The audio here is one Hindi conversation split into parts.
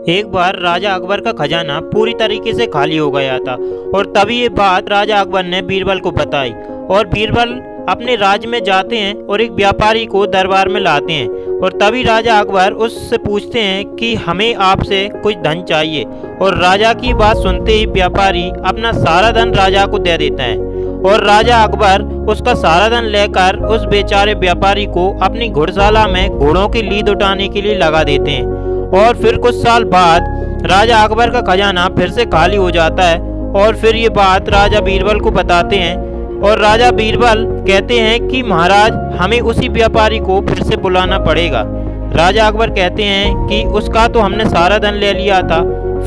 एक बार राजा अकबर का खजाना पूरी तरीके से खाली हो गया था और तभी ये बात राजा अकबर ने बीरबल को बताई। और बीरबल अपने राज्य में जाते हैं और एक व्यापारी को दरबार में लाते हैं और तभी राजा अकबर उससे पूछते हैं कि हमें आपसे कुछ धन चाहिए। और राजा की बात सुनते ही व्यापारी अपना सारा धन राजा को दे देता है और राजा अकबर उसका सारा धन लेकर उस बेचारे व्यापारी को अपनी घुड़शाला में घोड़ों की लीद उठाने के लिए लगा देते हैं। और फिर कुछ साल बाद राजा अकबर का खजाना फिर से खाली हो जाता है और फिर ये बात राजा बीरबल को बताते हैं। और राजा बीरबल कहते हैं कि महाराज हमें उसी व्यापारी को फिर से बुलाना पड़ेगा। राजा अकबर कहते हैं कि उसका तो हमने सारा धन ले लिया था,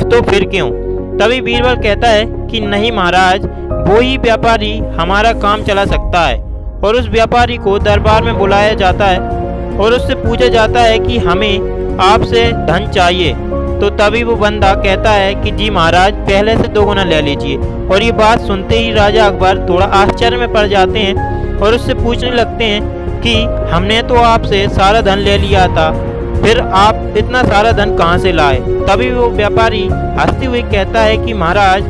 तो फिर क्यों। तभी बीरबल कहता है कि नहीं महाराज, वो ही व्यापारी हमारा काम चला सकता है। और उस व्यापारी को दरबार में बुलाया जाता है और उससे पूछा जाता है कि हमें आपसे धन चाहिए। तो तभी वो बंदा कहता है कि जी महाराज, पहले से 2 गुना ले लीजिए। और ये बात सुनते ही राजा अकबर थोड़ा आश्चर्य में पड़ जाते हैं और उससे पूछने लगते हैं कि हमने तो आपसे सारा धन ले लिया था, फिर आप इतना सारा धन कहाँ से लाए। तभी वो व्यापारी हंसते हुए कहता है कि महाराज,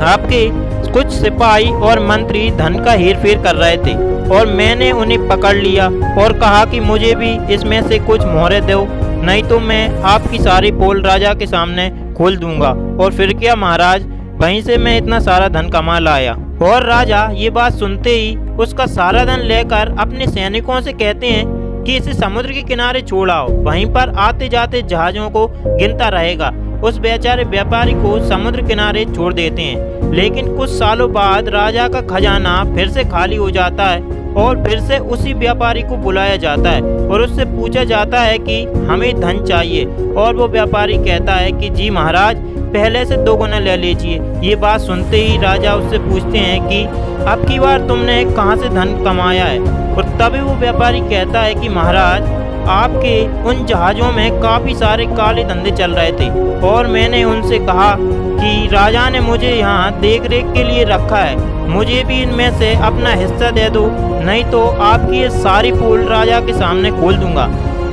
आपके कुछ सिपाही और मंत्री धन का हेरफेर कर रहे थे और मैंने उन्हें पकड़ लिया और कहा कि मुझे भी इसमें से कुछ मोहरे दो, नहीं तो मैं आपकी सारी पोल राजा के सामने खोल दूंगा। और फिर क्या महाराज, वहीं से मैं इतना सारा धन कमा लाया। और राजा ये बात सुनते ही उसका सारा धन लेकर अपने सैनिकों से कहते हैं कि इसे समुद्र के किनारे छोड़ाओ, वहीं पर आते जाते जहाजों को गिनता रहेगा। उस बेचारे व्यापारी को समुद्र किनारे छोड़ देते हैं। लेकिन कुछ सालों बाद राजा का खजाना फिर से खाली हो जाता है और फिर से उसी व्यापारी को बुलाया जाता है और उससे पूछा जाता है कि हमें धन चाहिए। और वो व्यापारी कहता है कि जी महाराज, पहले से 2 गुना ले लीजिए। ये बात सुनते ही राजा उससे पूछते हैं कि अब की बार तुमने कहाँ से धन कमाया है। और तभी वो व्यापारी कहता है कि महाराज, आपके उन जहाज़ों में काफ़ी सारे काले धंधे चल रहे थे और मैंने उनसे कहा कि राजा ने मुझे यहाँ देख रेख के लिए रखा है, मुझे भी इनमें से अपना हिस्सा दे दो, नहीं तो आपकी ये सारी पोल राजा के सामने खोल दूंगा।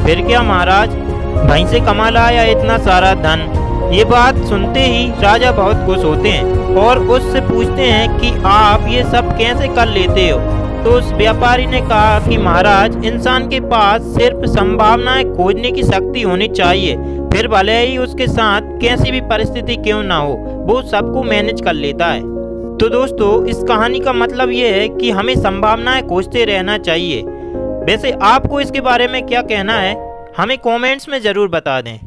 फिर क्या महाराज, वहीं से कमा लाया इतना सारा धन। ये बात सुनते ही राजा बहुत खुश होते हैं और उससे पूछते हैं कि आप ये सब कैसे कर लेते हो। तो उस व्यापारी ने कहा कि महाराज, इंसान के पास सिर्फ संभावनाएं खोजने की शक्ति होनी चाहिए, फिर भले ही उसके साथ कैसी भी परिस्थिति क्यों ना हो, वो सबको मैनेज कर लेता है। तो दोस्तों, इस कहानी का मतलब ये है कि हमें संभावनाएं खोजते रहना चाहिए। वैसे आपको इसके बारे में क्या कहना है, हमें कमेंट्स में ज़रूर बता दें।